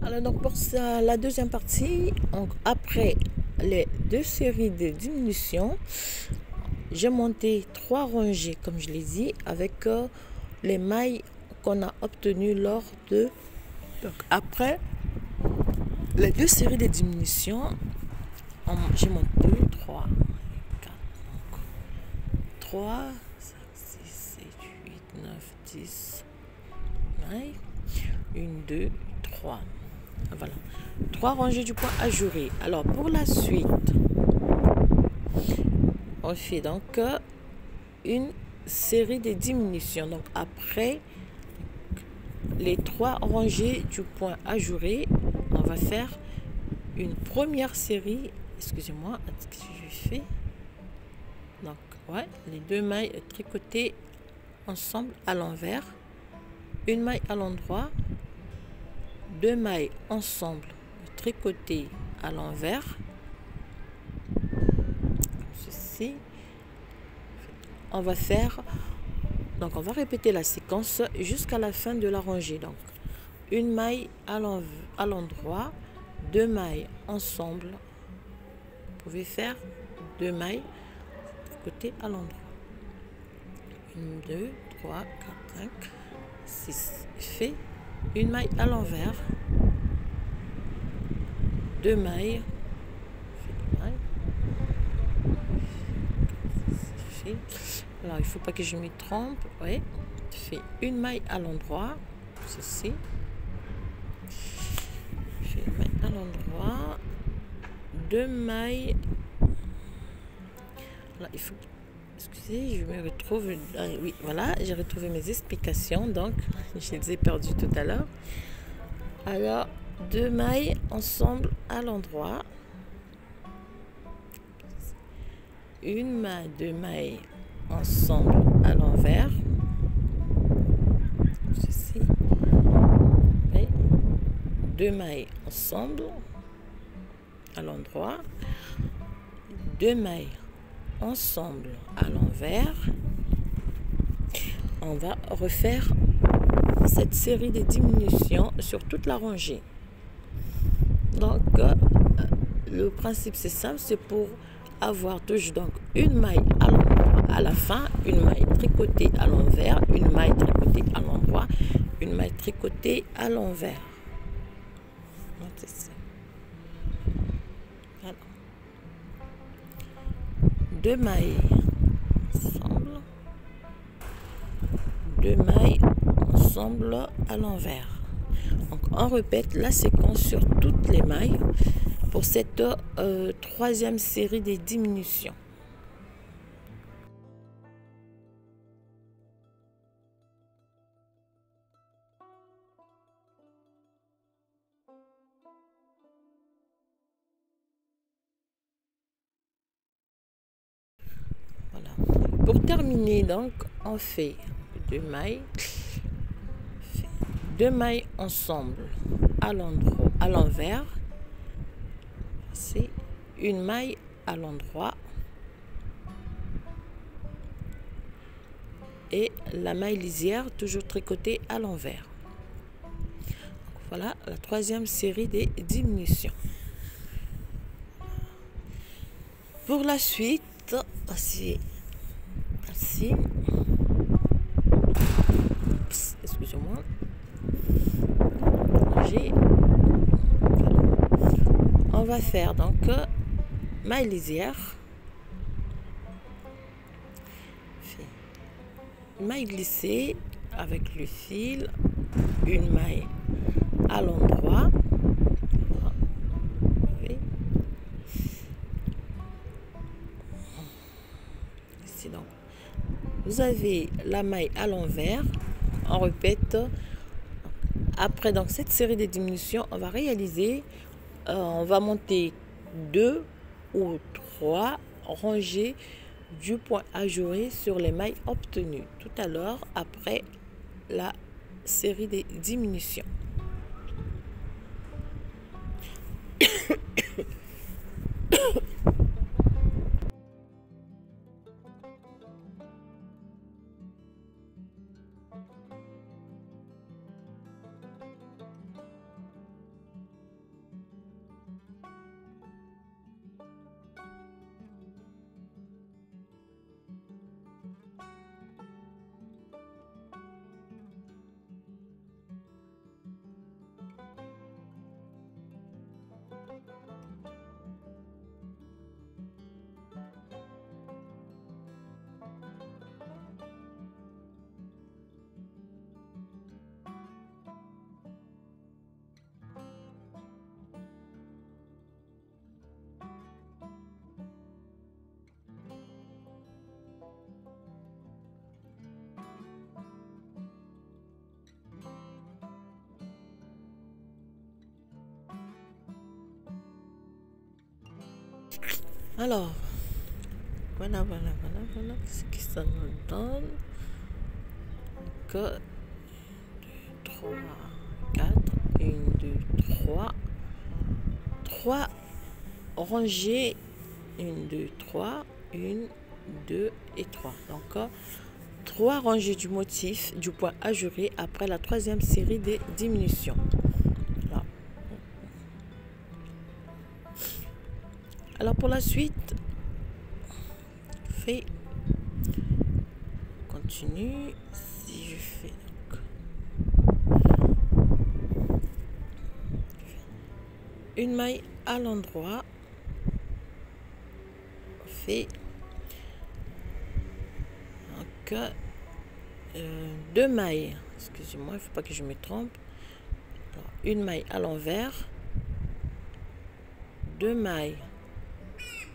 Alors donc pour ça, la deuxième partie, donc après les deux séries de diminution, j'ai monté 3 rangées comme je l'ai dit avec les mailles qu'on a obtenues lors de, donc après les deux séries de diminution, j'ai monté 2, 3, 4, 3, 5, 6, 7, 8, 9, 10 mailles, 1, 2, 3. Voilà, 3 rangées du point ajouré. Alors pour la suite, on fait donc une série de diminutions. Donc après les 3 rangées du point ajouré, on va faire une première série. Excusez-moi, ce que je fais. Donc ouais, les 2 mailles tricotées ensemble à l'envers, une maille à l'endroit, 2 mailles ensemble tricotées à l'envers, ceci. On va faire, donc on va répéter la séquence jusqu'à la fin de la rangée. Donc une maille à l'endroit, 2 mailles ensemble, vous pouvez faire 2 mailles côté à l'endroit, 1, 2, 3, 4, 5, 6, fait une maille à l'envers, 2 mailles, alors il faut pas que je me trompe, oui, fais une maille à l'endroit, ceci, fais une maille à l'endroit, 2 mailles, alors il faut, excusez, je me retrouve, oui voilà, j'ai retrouvé mes explications, donc je les ai perdues tout à l'heure. Alors 2 mailles ensemble à l'endroit, une maille, 2 mailles ensemble à l'envers, ceci, et 2 mailles ensemble à l'endroit, 2 mailles ensemble à l'envers. On va refaire cette série de diminutions sur toute la rangée. Donc le principe c'est simple, c'est pour avoir toujours donc une maille à l'endroit à la fin, une maille tricotée à l'envers, une maille tricotée à l'endroit, une maille tricotée à l'envers. Voilà. 2 mailles ensemble, 2 mailles ensemble à l'envers. Donc on répète la séquence sur toutes les mailles pour cette troisième série des diminutions. Voilà. Pour terminer, donc on fait 2 mailles, 2 mailles ensemble à l'endroit, à l'envers, c'est une maille à l'endroit et la maille lisière toujours tricotée à l'envers. Voilà la troisième série des diminutions. Pour la suite, c'est ainsi. Excusez-moi. On va faire donc maille lisière, maille glissée avec le fil, une maille à l'endroit, ici donc vous avez la maille à l'envers. On répète. Après donc cette série de diminutions, on va réaliser, on va monter 2 ou 3 rangées du point ajouré sur les mailles obtenues tout à l'heure après la série de diminutions. Alors, voilà, ce que ça nous donne. Que 3, 4, 1, 2, 3. 3 rangées, 1, 2, 3, 1, 2 et 3. Donc, 3 rangées du motif du point ajouré après la troisième série de diminutions. Là. Alors, pour la suite, fait continue. Si je fais donc une maille à l'endroit, fait donc 2 mailles, excusez-moi, il ne faut pas que je me trompe. Alors, une maille à l'envers, 2 mailles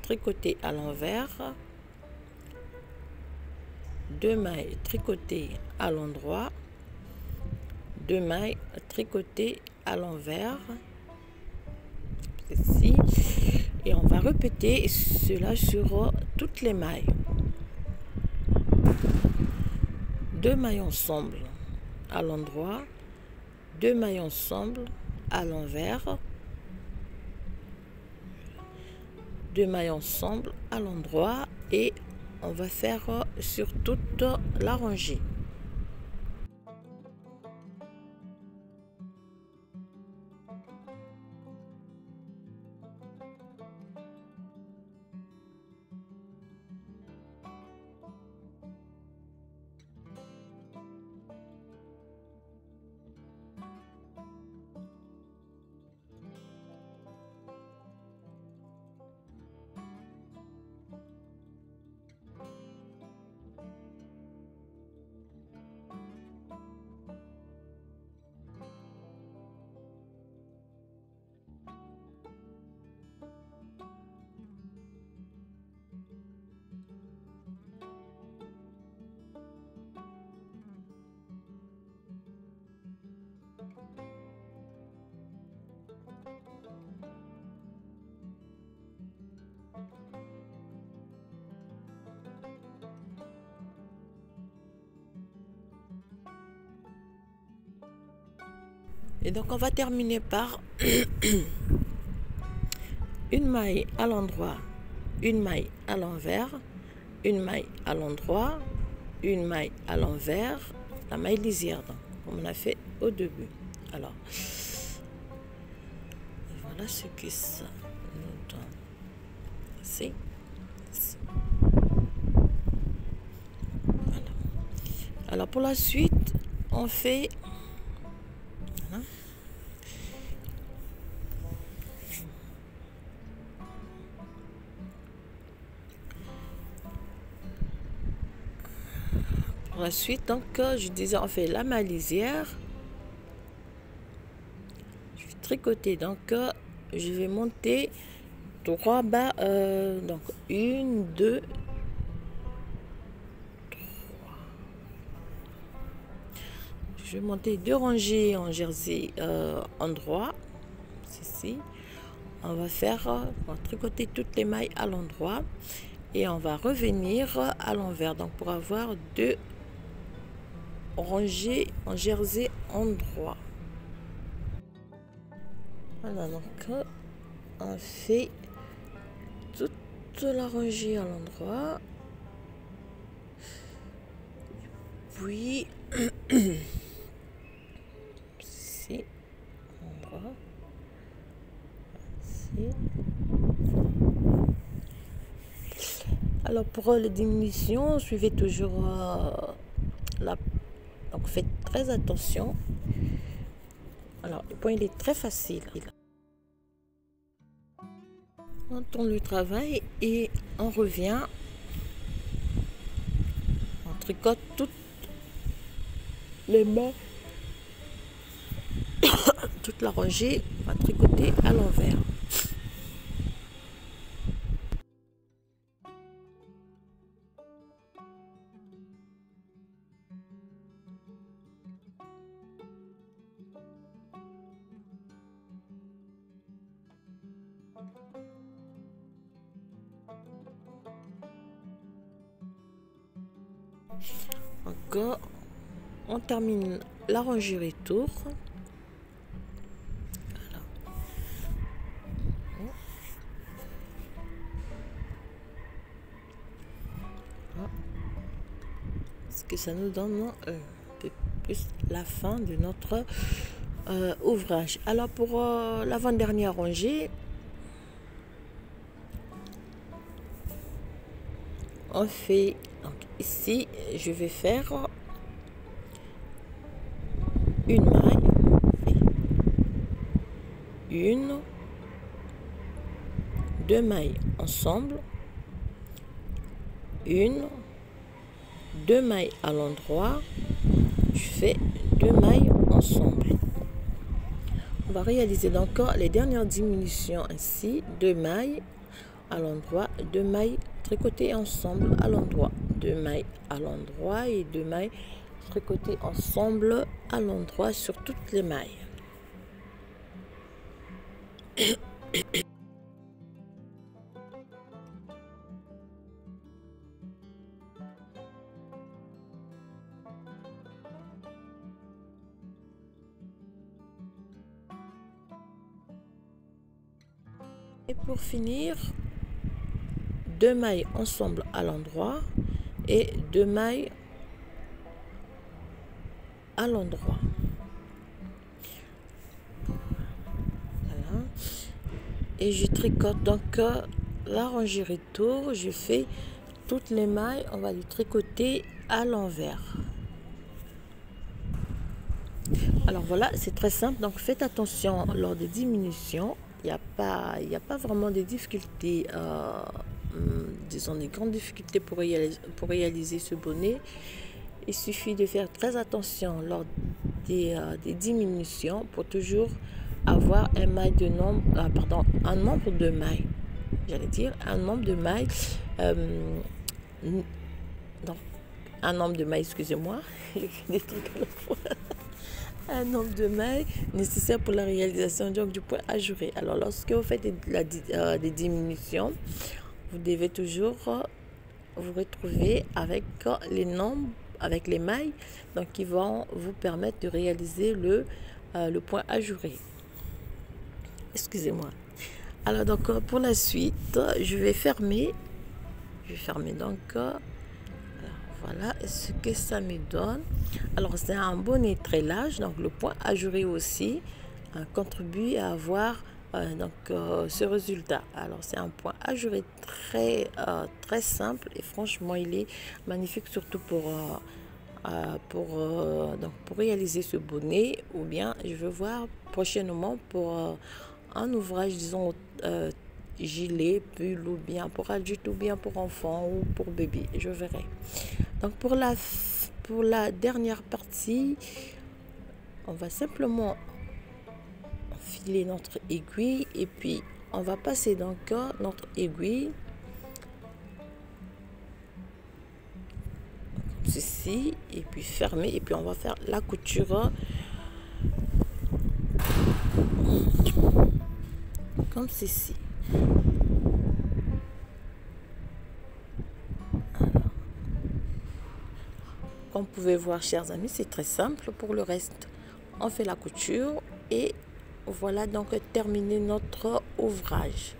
tricotées à l'envers, 2 mailles tricotées à l'endroit, 2 mailles tricotées à l'envers, ceci, et on va répéter cela sur toutes les mailles. 2 mailles ensemble à l'endroit, 2 mailles ensemble à l'envers, 2 mailles ensemble à l'endroit, et on va faire sur toute la rangée. Et donc on va terminer par une maille à l'endroit, une maille à l'envers, une maille à l'endroit, une maille à l'envers, la maille lisière, donc, comme on a fait au début. Alors, voilà ce que ça nous donne. C'est voilà. Alors pour la suite, on fait voilà. Pour la suite, donc je disais, on fait la maille lisière. Je vais tricoter, donc je vais monter 3 bas, donc 1, 2, 3. Je vais monter 2 rangées en jersey endroit. Ici, on va faire, on va tricoter toutes les mailles à l'endroit et on va revenir à l'envers, donc pour avoir 2 rangées en jersey endroit. Voilà, donc on fait toute la rangée à l'endroit, puis ici, endroit, ici. Alors pour les diminutions, suivez toujours la... Donc faites très attention. Alors le point il est très facile. On tourne le travail et on revient. On tricote toutes les mains, toute la rangée, on va tricoter à l'envers. Encore, on termine la rangée retour. Ce que ça nous donne un peu plus la fin de notre ouvrage. Alors pour l'avant-dernière rangée, on fait, donc ici je vais faire une maille, une, deux mailles ensemble, une, deux mailles à l'endroit, je fais deux mailles ensemble. On va réaliser donc les dernières diminutions ainsi, deux mailles à l'endroit, deux mailles tricotées ensemble à l'endroit, deux mailles à l'endroit et deux mailles tricotées ensemble à l'endroit sur toutes les mailles. Et pour finir, deux mailles ensemble à l'endroit et deux mailles à l'endroit. Voilà. Et je tricote donc la rangée retour, je fais toutes les mailles, on va les tricoter à l'envers. Alors voilà, c'est très simple, donc faites attention lors des diminutions. Il n'y a pas vraiment de difficultés, disons des grandes difficultés pour réaliser ce bonnet. Il suffit de faire très attention lors des diminutions pour toujours avoir un maille de nombre, un nombre de mailles. J'allais dire un nombre de mailles. Donc, un nombre de mailles, excusez-moi, je fais des trucs à la fois. Un nombre de mailles nécessaire pour la réalisation du point ajouré. Alors, lorsque vous faites des diminutions, vous devez toujours vous retrouver avec les nombres, avec les mailles, donc qui vont vous permettre de réaliser le point ajouré. Excusez-moi. Alors, donc, pour la suite, je vais fermer. Je vais fermer donc. Voilà ce que ça me donne. Alors c'est un bonnet très large, donc le point ajouré aussi contribue à avoir ce résultat. Alors c'est un point ajouré très simple et franchement il est magnifique, surtout pour réaliser ce bonnet, ou bien je veux voir prochainement pour un ouvrage, disons gilet, pull, ou bien pour adulte, ou bien pour enfant, ou pour bébé, je verrai. Donc pour la dernière partie, on va simplement enfiler notre aiguille et puis on va passer donc notre aiguille comme ceci et puis fermer, et puis on va faire la couture comme ceci. Comme vous pouvez voir, chers amis, c'est très simple. Pour le reste, on fait la couture et voilà donc terminé notre ouvrage.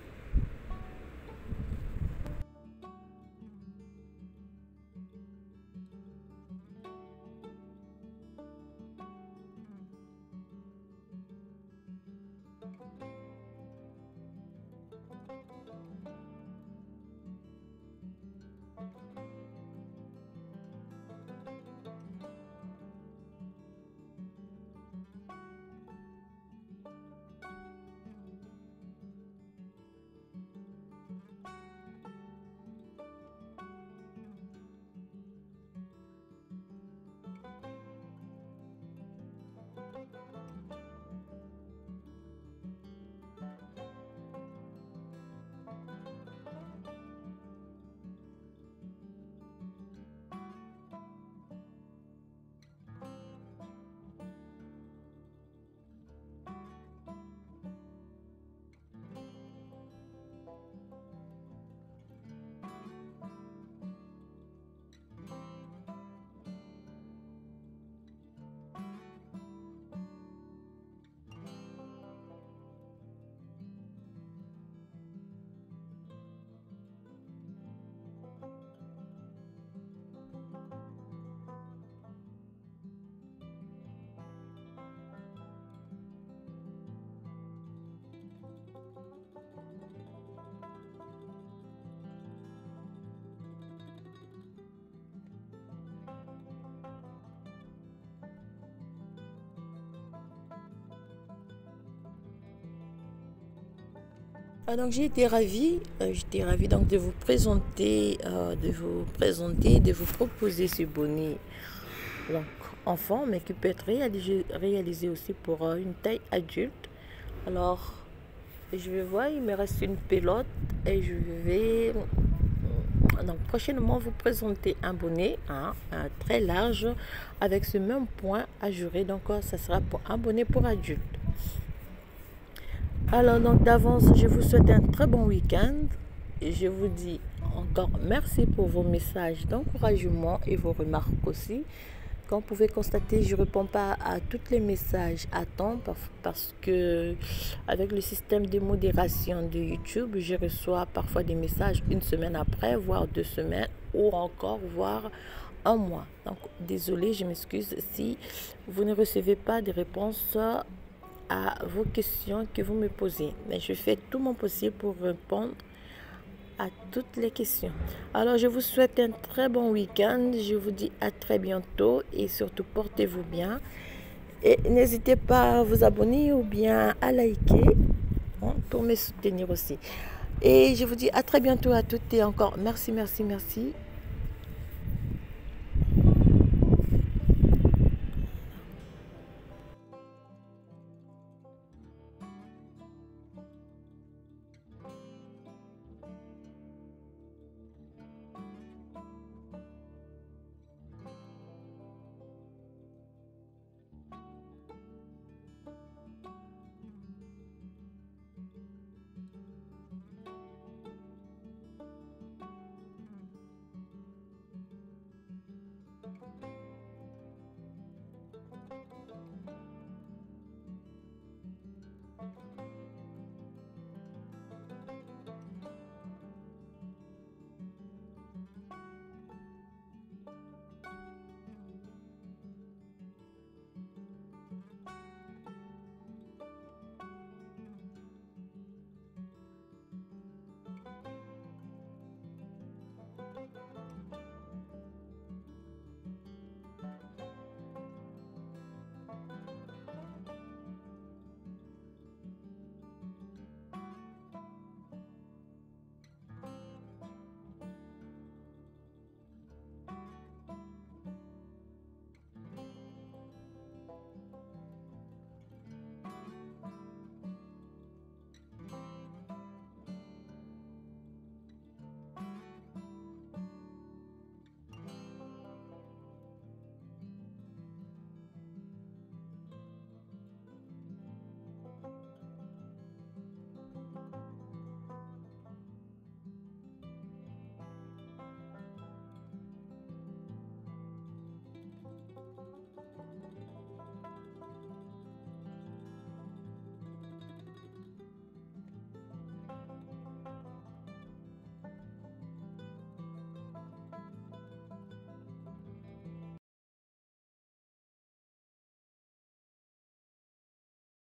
Donc j'étais ravie donc de vous présenter, de vous proposer ce bonnet donc enfant, mais qui peut être réalisé aussi pour une taille adulte. Alors je vais voir, il me reste une pelote et je vais donc prochainement vous présenter un bonnet très large avec ce même point ajouré. Donc ça sera pour un bonnet pour adulte. Alors donc d'avance, je vous souhaite un très bon week-end. Et je vous dis encore merci pour vos messages d'encouragement et vos remarques aussi. Comme vous pouvez constater, je ne réponds pas à tous les messages à temps parce que avec le système de modération de YouTube, je reçois parfois des messages une semaine après, voire 2 semaines, ou encore voire un mois. Donc désolé, je m'excuse si vous ne recevez pas de réponses à vos questions que vous me posez. Mais je fais tout mon possible pour répondre à toutes les questions. Alors, je vous souhaite un très bon week-end. Je vous dis à très bientôt et surtout portez-vous bien. Et n'hésitez pas à vous abonner ou bien à liker pour me soutenir aussi. Et je vous dis à très bientôt à toutes et encore merci, merci, merci.